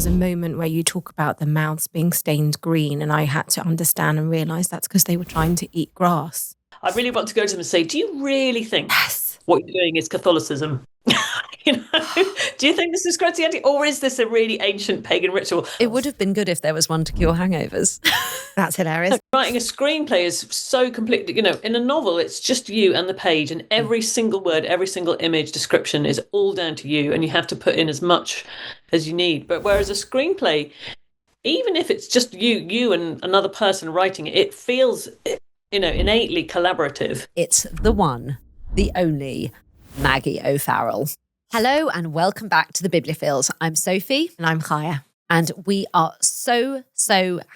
a moment where you talk about the mouths being stained green, and I had to understand and realise that's because they were trying to eat grass. I really want to go to them and say, do you really think Yes. what you're doing is Catholicism? Do you think this is Christianity, or is this a really ancient pagan ritual? It would have been good if there was one to cure hangovers. That's hilarious. Writing a screenplay is so completely, in a novel, it's just you and the page, and every single word, every single image description is all down to you, and you have to put in as much as you need. But whereas a screenplay, even if it's just you and another person writing it, it feels, innately collaborative. It's the one, the only Maggie O'Farrell. Hello and welcome back to the Bibliofilles. I'm Sophie. And I'm Chaya. And we are so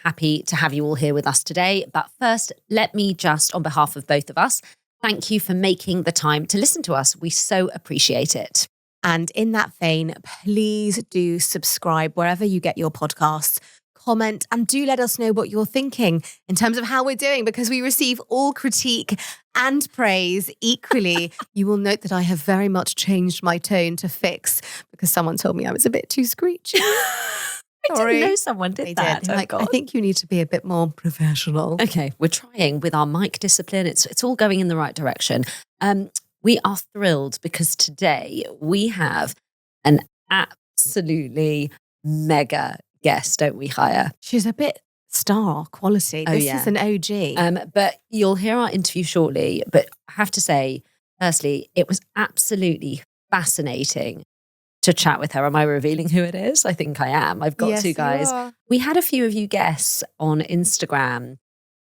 happy to have you all here with us today. But first, let me just, on behalf of both of us, thank you for making the time to listen to us. We so appreciate it. And in that vein, please do subscribe wherever you get your podcasts. Comment and do let us know what you're thinking in terms of how we're doing, because we receive all critique and praise equally. You will note that I have very much changed my tone to fix because someone told me I was a bit too screechy. I didn't know someone did that. Oh, I think you need to be a bit more professional. Okay, we're trying with our mic discipline. It's all going in the right direction. We are thrilled because today we have an absolutely mega guest, don't we, Chaya? She's a bit star quality. This is an OG. But you'll hear our interview shortly. But I have to say, firstly, it was absolutely fascinating to chat with her. Am I revealing who it is? I think I am. I've got to, guys. We had a few of you guess on Instagram,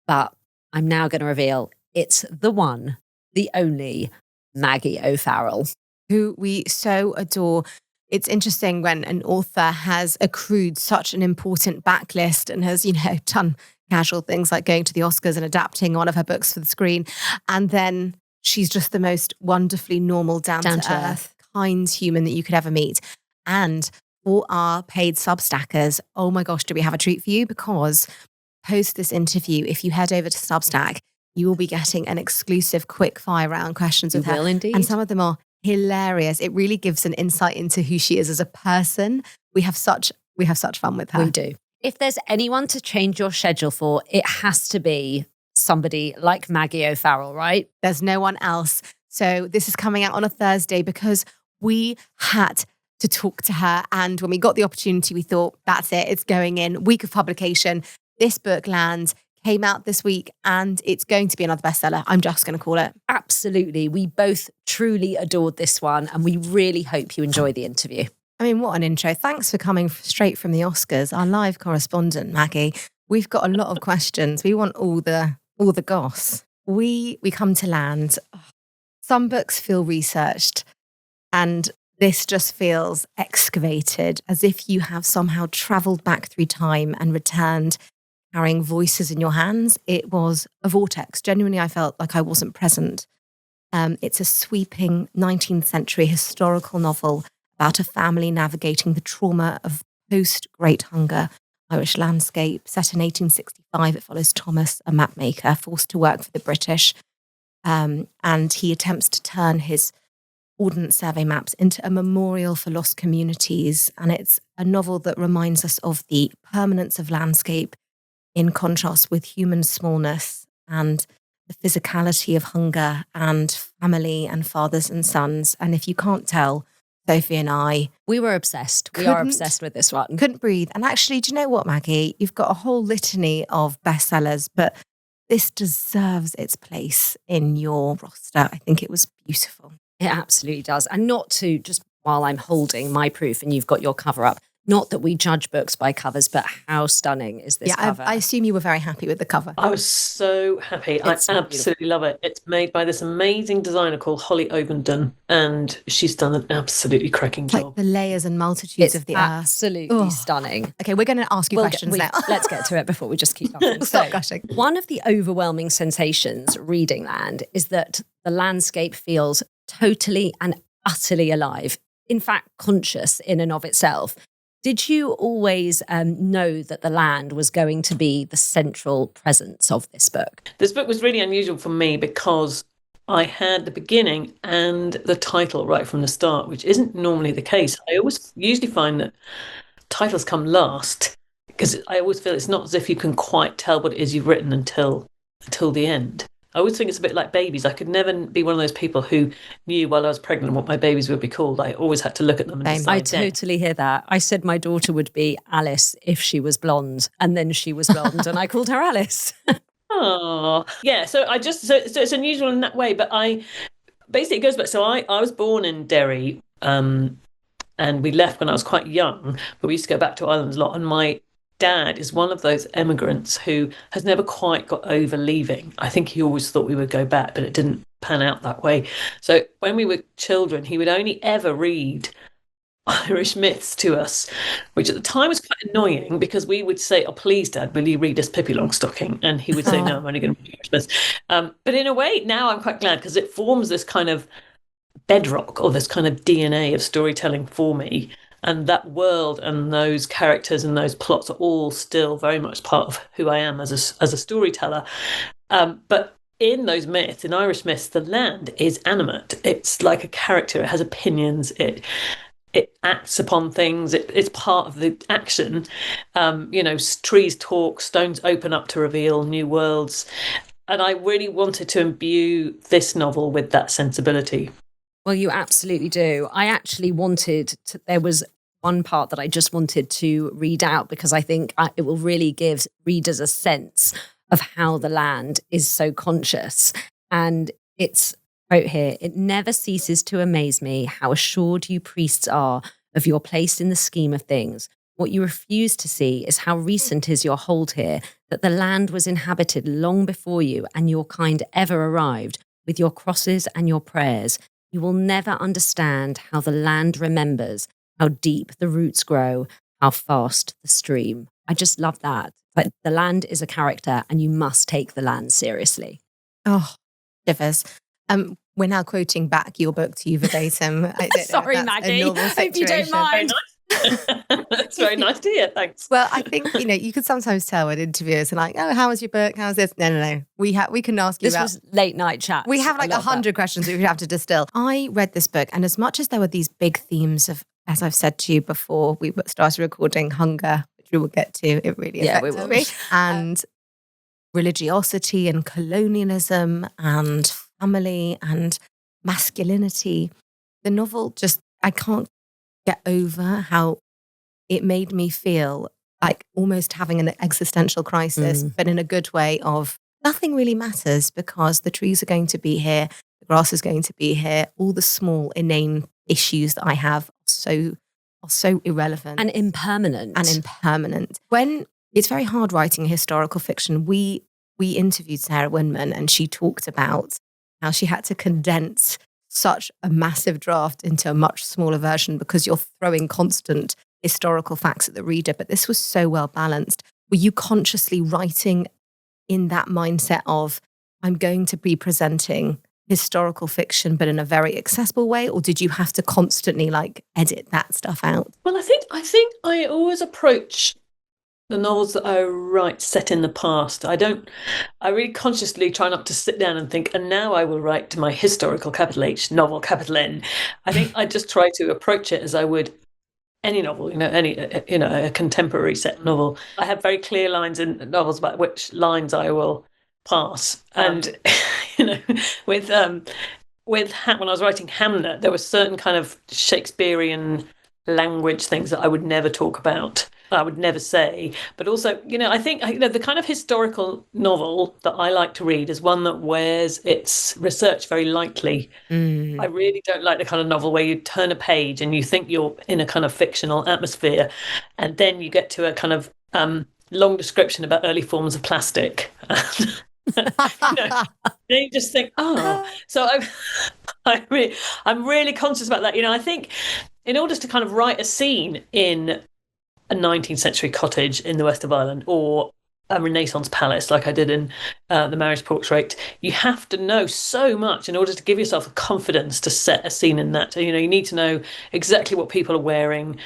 but I'm now going to reveal it's the one, the only Maggie O'Farrell, who we so adore. It's interesting when an author has accrued such an important backlist and has, done casual things like going to the Oscars and adapting one of her books for the screen. And then she's just the most wonderfully normal, down to earth, kind human that you could ever meet. And for our paid Substackers, oh my gosh, do we have a treat for you? Because post this interview, if you head over to Substack, you will be getting an exclusive quick fire round questions with her. Will indeed. And some of them are hilarious. It really gives an insight into who she is as a person. We have such fun with her. We do. If there's anyone to change your schedule for, it has to be somebody like Maggie O'Farrell, right? There's no one else. So this is coming out on a Thursday because we had to talk to her. And when we got the opportunity, we thought, that's it. It's going in. Week of publication. This book lands. Came out this week and it's going to be another bestseller. I'm just going to call it. Absolutely. We both truly adored this one and we really hope you enjoy the interview. I mean, what an intro. Thanks for coming straight from the Oscars. Our live correspondent, Maggie. We've got a lot of questions. We want all the goss. We come to land. Some books feel researched and this just feels excavated, as if you have somehow travelled back through time and returned carrying voices in your hands. It was a vortex. Genuinely, I felt like I wasn't present. It's a sweeping 19th century historical novel about a family navigating the trauma of post-Great Hunger Irish landscape. Set in 1865, it follows Thomas, a mapmaker, forced to work for the British. And he attempts to turn his Ordnance Survey maps into a memorial for lost communities. And it's a novel that reminds us of the permanence of landscape in contrast with human smallness and the physicality of hunger and family and fathers and sons. And if you can't tell, Sophie and I... We were obsessed. We are obsessed with this one. Couldn't breathe. And actually, do you know what, Maggie? You've got a whole litany of bestsellers, but this deserves its place in your roster. I think it was beautiful. It absolutely does. And not to, just while I'm holding my proof and you've got your cover up, not that we judge books by covers, but how stunning is this cover? I assume you were very happy with the cover. I was so happy. I absolutely love it. It's made by this amazing designer called Holly Ovenden, and she's done an absolutely cracking job. Like the layers and multitudes of the earth. Absolutely stunning. Okay, we're going to ask you questions now. Let's get to it before we just keep going. Stop gushing. One of the overwhelming sensations reading Land is that the landscape feels totally and utterly alive. In fact, conscious in and of itself. Did you always know that the land was going to be the central presence of this book? This book was really unusual for me because I had the beginning and the title right from the start, which isn't normally the case. I usually find that titles come last, because I always feel it's not as if you can quite tell what it is you've written until the end. I always think it's a bit like babies. I could never be one of those people who knew while I was pregnant what my babies would be called. I always had to look at them and decide. I totally hear that. I said my daughter would be Alice if she was blonde, and then she was blonde, and I called her Alice. Oh, yeah. So so it's unusual in that way, but basically it goes back. So I was born in Derry, and we left when I was quite young, but we used to go back to Ireland a lot. And my dad is one of those emigrants who has never quite got over leaving. I think he always thought we would go back, but it didn't pan out that way. So when we were children, he would only ever read Irish myths to us, which at the time was quite annoying, because we would say, "Oh, please, Dad, will you read us Pippi Longstocking?" And he would say, "No, I'm only going to read Irish myths." But in a way, now I'm quite glad, because it forms this kind of bedrock, or this kind of DNA of storytelling for me. And that world and those characters and those plots are all still very much part of who I am as a storyteller. But in those myths, in Irish myths, the land is animate. It's like a character. It has opinions. It acts upon things. It's part of the action. Trees talk, stones open up to reveal new worlds. And I really wanted to imbue this novel with that sensibility. Well, you absolutely do. I actually there was one part that I just wanted to read out, because I think it will really give readers a sense of how the land is so conscious. And it's quote here: "It never ceases to amaze me how assured you priests are of your place in the scheme of things. What you refuse to see is how recent is your hold here, that the land was inhabited long before you and your kind ever arrived, with your crosses and your prayers. You will never understand how the land remembers, how deep the roots grow, how fast the stream." I just love that. But the land is a character, and you must take the land seriously. Oh, shivers. We're now quoting back your book to you verbatim. Sorry, Maggie. Hope you don't mind. That's very nice to hear. Thanks. Well, I think, you can sometimes tell when interviewers are like, "Oh, how was your book? How's this?" No. We can ask you This was late night chat. We have like 100 questions that we have to distill. I read this book, and as much as there were these big themes of, as I've said to you before we started recording, hunger, which we will get to, it really affected me, and religiosity and colonialism and family and masculinity. The novel I can't get over how it made me feel like almost having an existential crisis, but in a good way of nothing really matters, because the trees are going to be here, the grass is going to be here, all the small inane issues that I have are so irrelevant. And impermanent. When it's very hard writing historical fiction, we interviewed Sarah Winman, and she talked about how she had to condense such a massive draft into a much smaller version, because you're throwing constant historical facts at the reader. But this was so well balanced. Were you consciously writing in that mindset of, I'm going to be presenting historical fiction, but in a very accessible way? Or did you have to constantly edit that stuff out? Well, I think I always approach the novels that I write set in the past. I really consciously try not to sit down and think, and now I will write my historical capital H novel, capital N. I think I just try to approach it as I would any novel, a contemporary set novel. I have very clear lines in novels about which lines I will pass. And, when I was writing Hamnet, there were certain kind of Shakespearean language things that I would never talk about, I would never say. But also, I think the kind of historical novel that I like to read is one that wears its research very lightly. I really don't like the kind of novel where you turn a page and you think you're in a kind of fictional atmosphere, and then you get to a kind of long description about early forms of plastic. Then you just think, so I'm really conscious about that. I think in order to kind of write a scene in a 19th century cottage in the west of Ireland, or a Renaissance palace like I did in The Marriage Portrait, you have to know so much in order to give yourself the confidence to set a scene in that. You need to know exactly what people are wearing,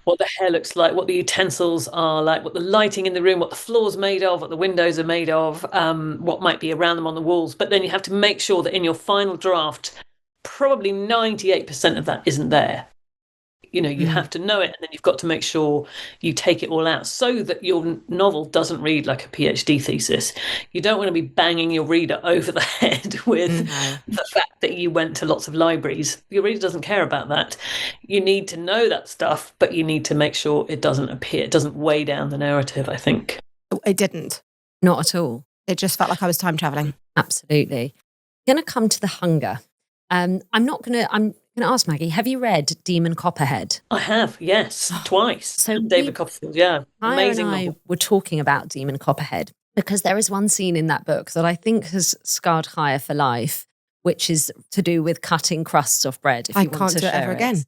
what the hair looks like, what the utensils are like, what the lighting in the room, what the floor's made of, what the windows are made of, what might be around them on the walls. But then you have to make sure that in your final draft, probably 98% of that isn't there. You have to know it, and then you've got to make sure you take it all out so that your novel doesn't read like a PhD thesis. You don't want to be banging your reader over the head with the fact that you went to lots of libraries. Your reader doesn't care about that. You need to know that stuff, but you need to make sure it doesn't weigh down the narrative, I think. It didn't. Not at all. It just felt like I was time traveling. Absolutely. I'm going to come to the hunger. I'm going to ask Maggie, have you read Demon Copperhead? I have, yes, twice. So David Copperfield, yeah. Amazing and I novel. were talking about Demon Copperhead because there is one scene in that book that I think has scarred Chaya for life, which is to do with cutting crusts off bread. If I you want can't to do it share ever again.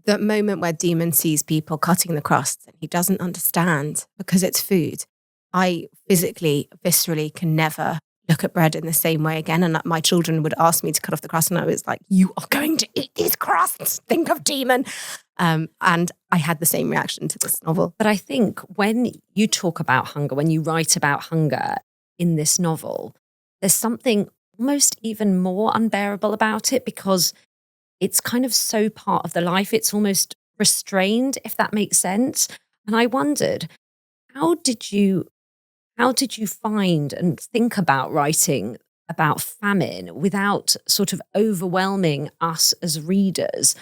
The moment where Demon sees people cutting the crusts and he doesn't understand because it's food, I physically, viscerally can never look at bread in the same way again. And my children would ask me to cut off the crust and I was like, you are going to eat these crusts. Think of Demon. And I had the same reaction to this novel. But I think when you talk about hunger, when you write about hunger in this novel, there's something almost even more unbearable about it because it's kind of so part of the life. It's almost restrained, if that makes sense. And I wondered, how did you find and think about writing about famine without sort of overwhelming us as readers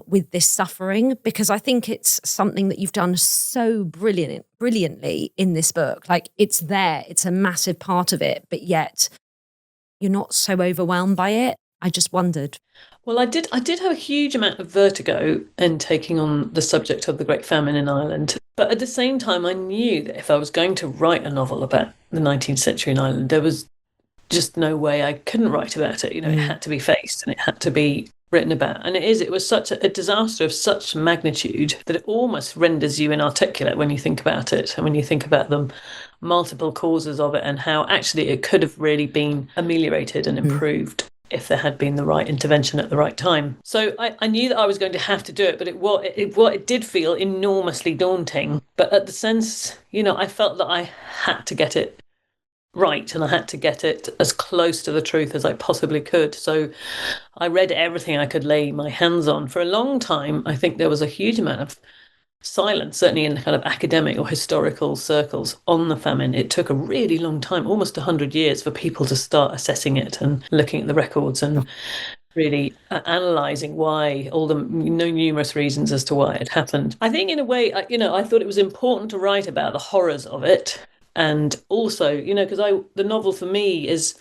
with this suffering? Because I think it's something that you've done so brilliantly in this book. Like it's there, it's a massive part of it, but yet you're not so overwhelmed by it. I just wondered. Well, I did have a huge amount of vertigo in taking on the subject of the Great Famine in Ireland. But at the same time, I knew that if I was going to write a novel about the 19th century in Ireland, there was just no way I couldn't write about it. It had to be faced and it had to be written about. And it was such a disaster of such magnitude that it almost renders you inarticulate when you think about it and when you think about the multiple causes of it and how actually it could have really been ameliorated and improved if there had been the right intervention at the right time. So I knew that I was going to have to do it, but it did feel enormously daunting. But at the sense, I felt that I had to get it right and I had to get it as close to the truth as I possibly could. So I read everything I could lay my hands on. For a long time, I think there was a huge amount of silence, certainly in kind of academic or historical circles, on the famine. It took a really long time, almost 100 years, for people to start assessing it and looking at the records and really analysing why, all the numerous reasons as to why it happened. I think in a way, I thought it was important to write about the horrors of it. And also, because the novel for me is,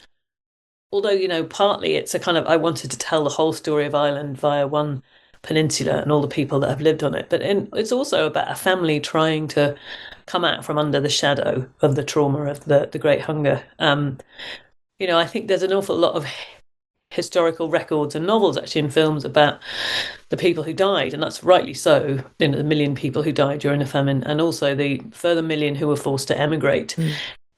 although, partly it's a kind of, I wanted to tell the whole story of Ireland via one peninsula and all the people that have lived on it, but it's also about a family trying to come out from under the shadow of the trauma of the Great Hunger. I think there's an awful lot of historical records and novels actually in films about the people who died, and that's rightly so, the million people who died during the famine and also the further million who were forced to emigrate.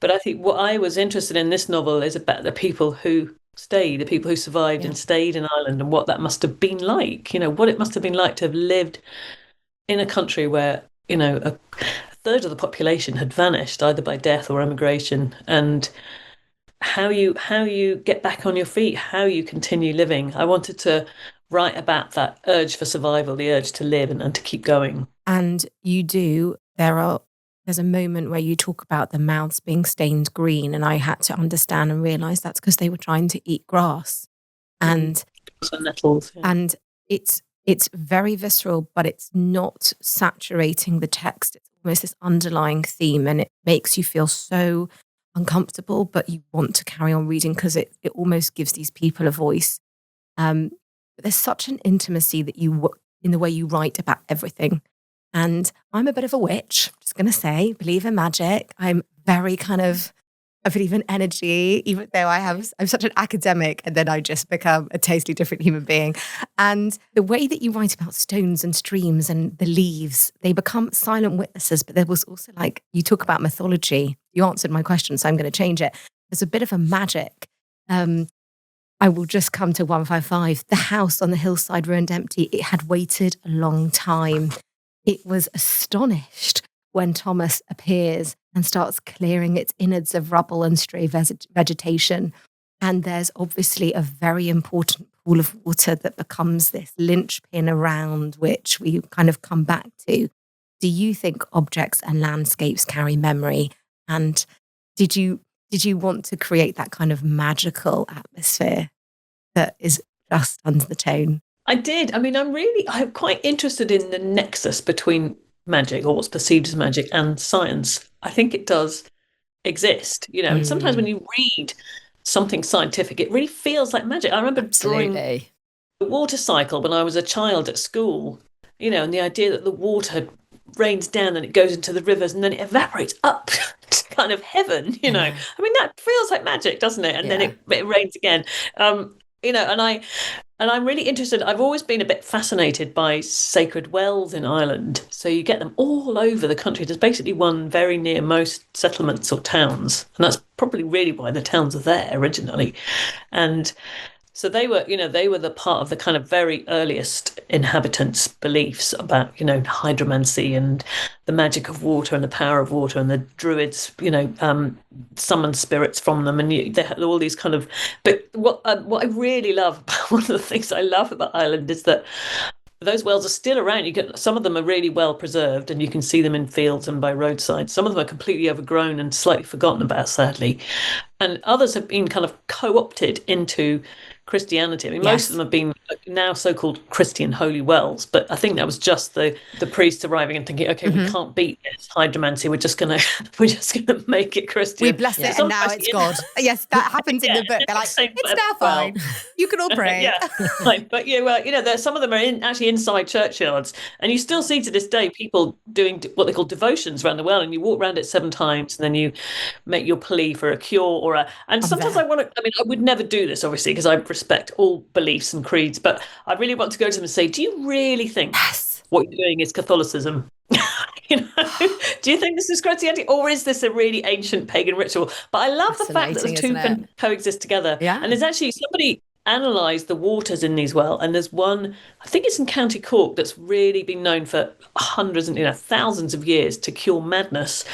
But I think what I was interested in this novel is about the people who stayed, the people who survived and stayed in Ireland, and what that must have been like, what it must have been like to have lived in a country where, a third of the population had vanished either by death or emigration, and how you get back on your feet, how you continue living. I wanted to write about that urge for survival, the urge to live and to keep going. And you do, there's a moment where you talk about the mouths being stained green, and I had to understand and realise that's because they were trying to eat grass. And nettles. Yeah. And it's very visceral, but it's not saturating the text. It's almost this underlying theme, and it makes you feel so uncomfortable, but you want to carry on reading because it almost gives these people a voice. But there's such an intimacy that in the way you write about everything. And I'm a bit of a witch, just going to say, believe in magic. I'm very I believe in energy, even though I'm such an academic, and then I just become a totally different human being. And the way that you write about stones and streams and the leaves, they become silent witnesses. But there was also, you talk about mythology. You answered my question, so I'm going to change it. There's a bit of a magic. I will just come to 155. The house on the hillside ruined empty. It had waited a long time. It was astonished when Thomas appears and starts clearing its innards of rubble and stray vegetation. And there's obviously a very important pool of water that becomes this linchpin around which we kind of come back to. Do you think objects and landscapes carry memory? And did you want to create that kind of magical atmosphere that is just under the tone? I did. I mean, I'm quite interested in the nexus between magic, or what's perceived as magic, and science. I think it does exist, and sometimes when you read something scientific, it really feels like magic. I remember drawing the water cycle when I was a child at school, and the idea that the water rains down and it goes into the rivers and then it evaporates up to kind of heaven, I mean, that feels like magic, doesn't it? And then it rains again. And I'm really interested. I've always been a bit fascinated by sacred wells in Ireland. So you get them all over the country. There's basically one very near most settlements or towns. And that's probably really why the towns are there originally. And so they were the part of the kind of very earliest inhabitants' beliefs about, hydromancy and the magic of water and the power of water, and the druids, summoned spirits from them, and they had all these kind of. But what I really love, one of the things I love about Ireland is that those wells are still around. Some of them are really well preserved, and you can see them in fields and by roadsides. Some of them are completely overgrown and slightly forgotten about, sadly, and others have been kind of co-opted into Christianity. I mean, most of them have been now so-called Christian holy wells, but I think that was just the priests arriving and thinking, okay, we can't beat this hydromancy. We're just gonna make it Christian. We bless it, and now it's God. Yes, that happens in the book. They're like, it's now fine. You can all pray. Right. But some of them are actually inside churchyards, and you still see to this day people doing what they call devotions around the well, and you walk around it 7 times, and then you make your plea for a cure and sometimes I would never do this, obviously, because I respect all beliefs and creeds, but I really want to go to them and say, do you really think what you're doing is Catholicism? Do you think this is Christianity, or is this a really ancient pagan ritual? But I love the fact that the two can coexist together. And there's actually somebody analysed the waters in these wells, and there's one, I think it's in County Cork, that's really been known for hundreds and thousands of years to cure madness.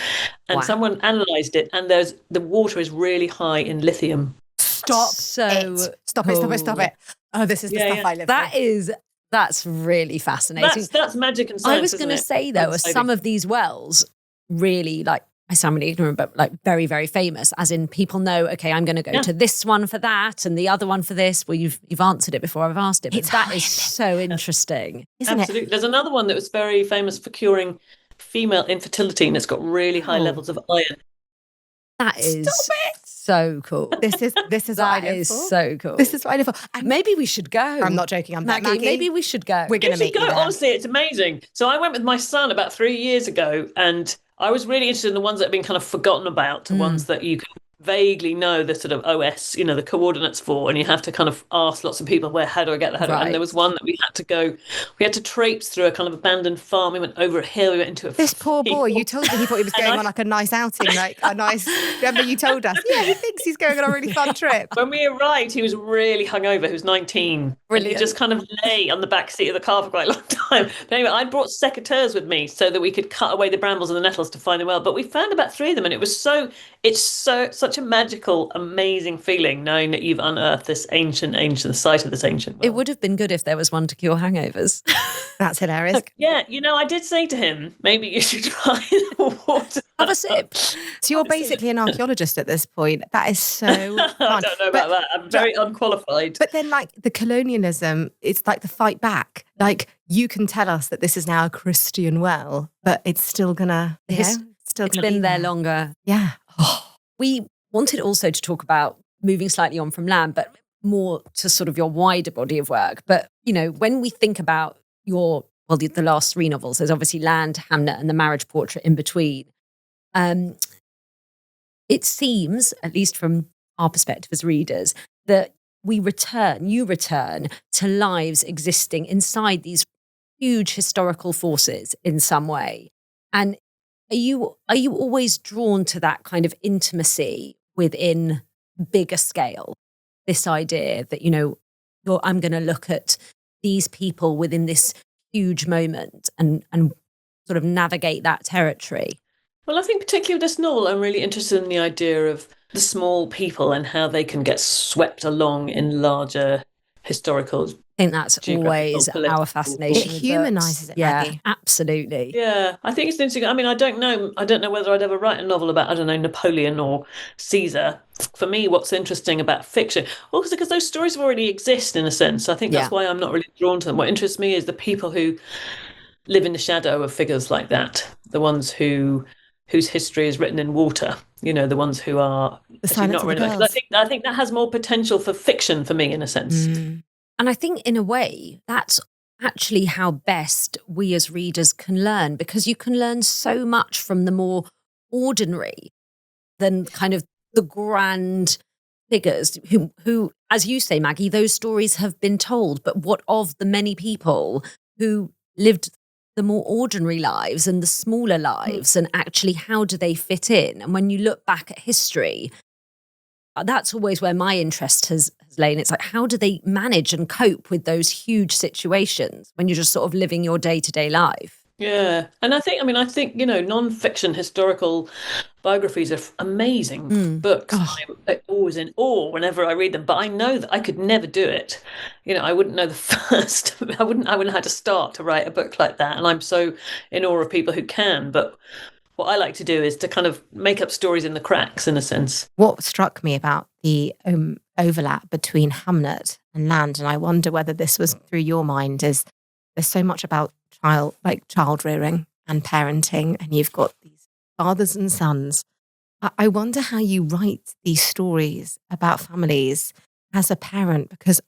And someone analysed it, and the water is really high in lithium. Stop it. Oh, this is the stuff I live for. That's really fascinating. That's magic and science. I was going to say, though, are some of these wells really, like, I sound really ignorant, but like very, very famous, as in people know, okay, I'm going to go to this one for that and the other one for this. Well, you've answered it before I've asked it, but that is so interesting, isn't Absolutely. There's another one that was very famous for curing female infertility, and it's got really high levels of iron. That is so cool. This is that is so cool. This is what I live for. And maybe we should go. I'm not joking. I'm Maggie. Maybe we should go. We're going to meet you there. Honestly, it's amazing. So I went with my son about 3 years ago, and I was really interested in the ones that have been kind of forgotten about, the ones that you can vaguely know the sort of OS, the coordinates for, and you have to kind of ask lots of people, how do I get there? And there was one that we had to traipse through a kind of abandoned farm. We went over a hill, we went into This poor boy, you told me he thought he was going on like a nice outing, remember you told us, he thinks he's going on a really fun trip. When we arrived, he was really hungover. He was 19. Brilliant. He just kind of lay on the back seat of the car for quite a long time. But anyway, I brought secateurs with me so that we could cut away the brambles and the nettles to find the well. But we found about 3 of them, and it's such a magical, amazing feeling knowing that you've unearthed this ancient site of this ancient well. It would have been good if there was one to cure hangovers. That's hilarious. Yeah, I did say to him, maybe you should try the water. Have a sip. So you're basically an archaeologist at this point. That is so fun. I don't know about that. I'm very unqualified. But then, like, the colonialism, it's like the fight back. Like, you can tell us that this is now a Christian well, but it's still gonna, it's been there longer. Yeah. We wanted also to talk about moving slightly on from land, but more to sort of your wider body of work. But, when we think about the last 3 novels, there's obviously Land, Hamnet, and The Marriage Portrait in between. It seems, at least from our perspective as readers, that you return to lives existing inside these huge historical forces in some way. And are you always drawn to that kind of intimacy within bigger scale? This idea that, I'm going to look at these people within this huge moment and sort of navigate that territory. Well, I think particularly with this novel, I'm really interested in the idea of the small people and how they can get swept along in larger historical. I think that's always our fascination. It humanises it, yeah, Maggie. Absolutely. Yeah, I think it's interesting. I mean, I don't know whether I'd ever write a novel about, I don't know, Napoleon or Caesar. For me, what's interesting about fiction, also because those stories already exist in a sense. I think that's why I'm not really drawn to them. What interests me is the people who live in the shadow of figures like that, the ones whose history is written in water. The ones who are the silence not of really. the girls. I think that has more potential for fiction for me in a sense. And I think in a way that's actually how best we as readers can learn, because you can learn so much from the more ordinary than kind of the grand figures who, as you say, Maggie, those stories have been told. But what of the many people who lived the more ordinary lives and the smaller lives, and actually how do they fit in? And when you look back at history, that's always where my interest has lain. It's like, how do they manage and cope with those huge situations when you're just sort of living your day-to-day life? Yeah. And I think, non-fiction historical biographies are amazing books. I'm always in awe whenever I read them, but I know that I could never do it. I wouldn't know the first, I wouldn't know how to start to write a book like that. And I'm so in awe of people who can, but what I like to do is to kind of make up stories in the cracks, in a sense. What struck me about the overlap between Hamnet and Land, and I wonder whether this was through your mind, is there's so much about child rearing and parenting, and you've got these fathers and sons. I wonder how you write these stories about families as a parent, because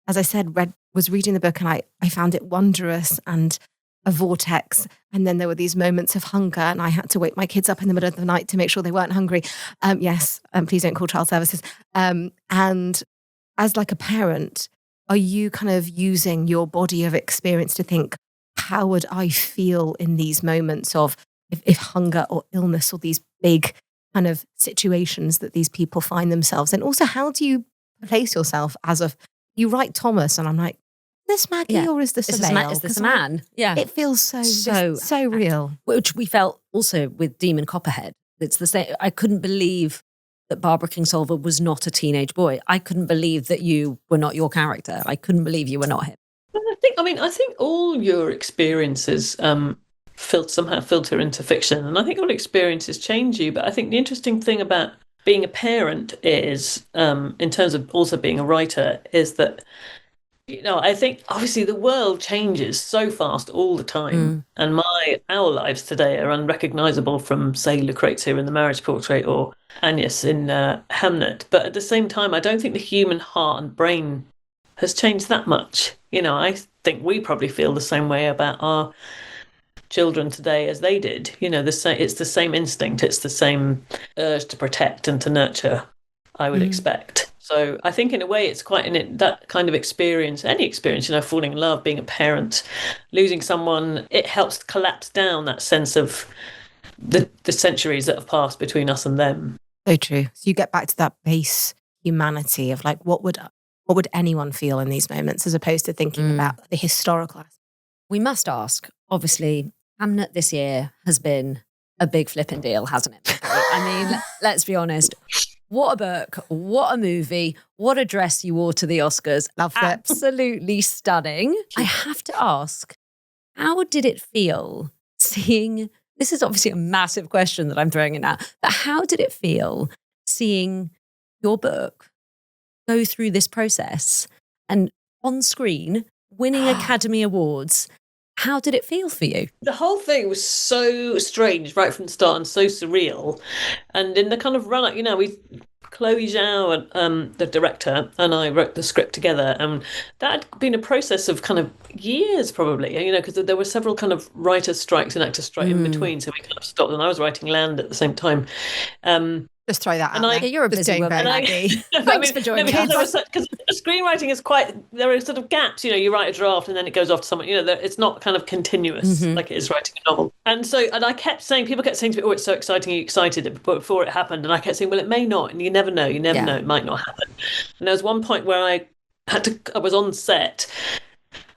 as I said, was reading the book and I found it wondrous and a vortex. And then there were these moments of hunger, and I had to wake my kids up in the middle of the night to make sure they weren't hungry. Please don't call child services. And as like a parent, are you kind of using your body of experience to think, how would I feel in these moments of if hunger or illness or these big kind of situations that these people find themselves? And also, how do you place yourself you write Thomas, and I'm like, this Maggie or is this a male? Is this a man? It feels so real. Which we felt also with Demon Copperhead. It's the same. I couldn't believe that Barbara Kingsolver was not a teenage boy. I couldn't believe that you were not your character. I couldn't believe you were not him. I think all your experiences somehow filter into fiction, and I think all experiences change you. But I think the interesting thing about being a parent is, in terms of also being a writer, is that I think obviously the world changes so fast all the time, and our lives today are unrecognizable from, say, Lucrezia in The Marriage Portrait or Agnes in Hamnet. But at the same time, I don't think the human heart and brain has changed that much. I think we probably feel the same way about our children today as they did. It's the same instinct, it's the same urge to protect and to nurture, I would expect. So I think in a way it's quite that kind of experience, any experience, falling in love, being a parent, losing someone, it helps collapse down that sense of the centuries that have passed between us and them. So true. So you get back to that base humanity of like, what would anyone feel in these moments, as opposed to thinking about the historical aspect. We must ask, obviously, Hamnet this year has been a big flipping deal, hasn't it? I mean, let's be honest. What a book, what a movie, what a dress you wore to the Oscars. Loved it. Absolutely stunning. I have to ask, how did it feel seeing, this is obviously a massive question that I'm throwing in now, but how did it feel seeing your book go through this process and on screen winning Academy Awards? How did it feel for you? The whole thing was so strange right from the start and so surreal. And in the kind of run-up, Chloe Zhao, the director, and I wrote the script together. And that had been a process of kind of years probably, because there were several kind of writer's strikes and actor strike in between. So we kind of stopped, and I was writing Land at the same time. Just throw that out there. You're a busy woman, Maggie. Thanks for joining us. Because screenwriting is there are sort of gaps. You write a draft and then it goes off to someone. It's not kind of continuous like it is writing a novel. And I kept saying, people kept saying to me, "Oh, it's so exciting! Are you excited?" Before it happened, and I kept saying, "Well, it may not, and you never know. You never know. It might not happen." And there was one point where I was on set.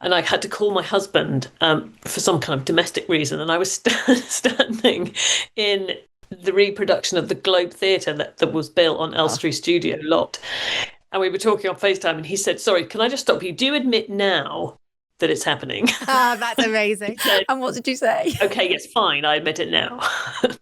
And I had to call my husband for some kind of domestic reason, and I was standing in the reproduction of the Globe Theatre that was built on Elstree Studio lot. And we were talking on FaceTime and he said, sorry, can I just stop you? Do you admit now that it's happening? Oh, that's amazing. And what did you say? Okay, yes, fine, I admit it now.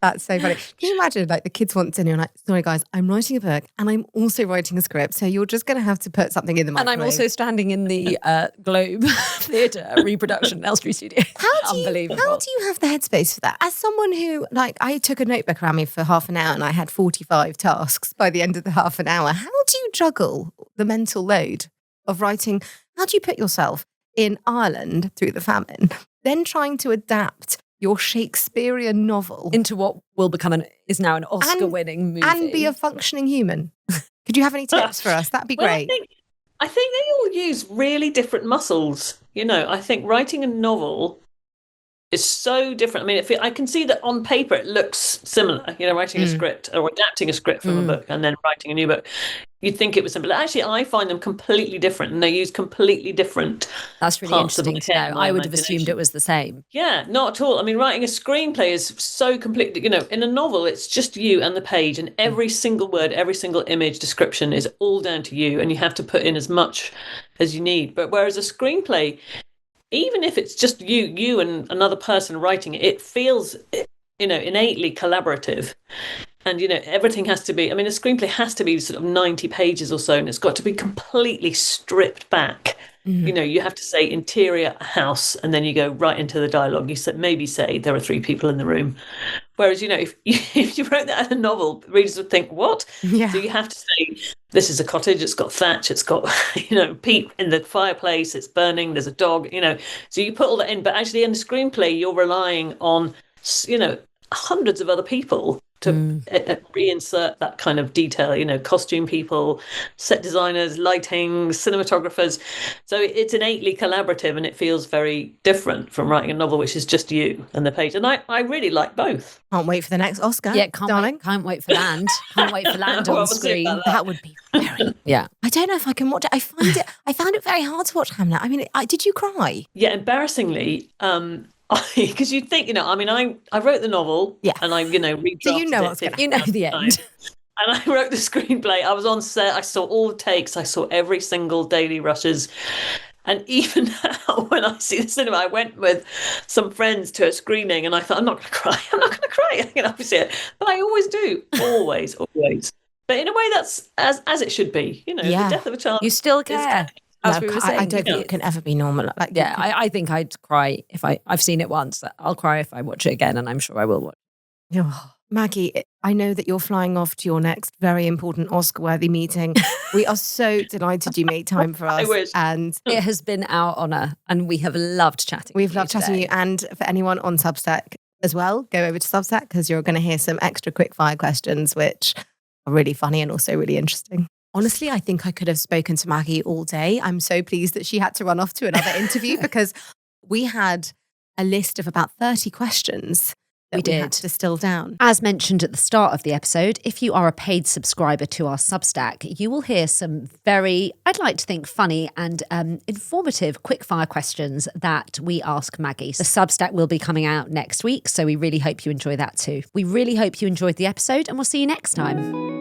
That's so funny. Can you imagine, like, the kids want dinner and like, sorry guys, I'm writing a book and I'm also writing a script, so you're just going to have to put something in the microwave. And I'm also standing in the Globe Theatre reproduction, Elstree Studio. Unbelievable. How do you have the headspace for that? As someone who, like, I took a notebook around me for half an hour and I had 45 tasks by the end of the half an hour. How do you juggle the mental load of writing? How do you put yourself in Ireland through the famine, then trying to adapt your Shakespearean novel into what will become is now an Oscar-winning movie, and be a functioning human? Could you have any tips for us? That'd be great. I think they all use really different muscles. You know, I think writing a novel is so different. I mean, I can see that on paper it looks similar. You know, writing a script or adapting a script from a book and then writing a new book. You'd think it was simple. Actually, I find them completely different, and they use completely different. That's really interesting to know. I would have assumed it was the same. Yeah, not at all. I mean, writing a screenplay is so completely. You know, in a novel, it's just you and the page, and every single word, every single image description is all down to you, and you have to put in as much as you need. But whereas a screenplay, even if it's just you and another person writing it, it feels, you know, innately collaborative. And, you know, everything has to be, I mean, a screenplay has to be sort of 90 pages or so, and it's got to be completely stripped back. You know, you have to say interior house, and then you go right into the dialogue. You maybe say there are 3 people in the room. Whereas, you know, if you wrote that in a novel, readers would think, what? Yeah. So you have to say, this is a cottage, it's got thatch, it's got, you know, peat in the fireplace, it's burning, there's a dog, you know. So you put all that in, but actually in the screenplay, you're relying on, you know, hundreds of other people to reinsert that kind of detail, you know, costume people, set designers, lighting, cinematographers. So it's innately collaborative, and it feels very different from writing a novel, which is just you and the page. And I really like both. Can't wait for the next Oscar. Yeah, can't wait for Land. Can't wait for Land on screen. That would be very. Yeah. I don't know if I can watch it. I found it very hard to watch Hamnet. I mean, did you cry? Yeah, embarrassingly. Because you'd think, you know, I mean, I wrote the novel, and I, you know, redrafted so you know what's going to, you know the end. And I wrote the screenplay. I was on set. I saw all the takes. I saw every single daily rushes. And even now, when I see the cinema, I went with some friends to a screening, and I thought, I'm not going to cry. I'm not going to cry. You know, obviously, but I always do. Always. But in a way, that's as it should be. You know, the death of a child. You still care. As we were saying, I don't think it can ever be normal. Like, I think I'd cry if I've seen it once. I'll cry if I watch it again, and I'm sure I will watch it. Oh, Maggie, I know that you're flying off to your next very important Oscar-worthy meeting. We are so delighted you made time for us. I wish. And it has been our honour, and we have loved chatting. We've loved chatting with you. And for anyone on Substack as well, go over to Substack, because you're going to hear some extra quick-fire questions, which are really funny and also really interesting. Honestly, I think I could have spoken to Maggie all day. I'm so pleased that she had to run off to another interview, because we had a list of about 30 questions that we had to distill down. As mentioned at the start of the episode, if you are a paid subscriber to our Substack, you will hear some very, I'd like to think, funny and informative quickfire questions that we ask Maggie. The Substack will be coming out next week, so we really hope you enjoy that too. We really hope you enjoyed the episode, and we'll see you next time.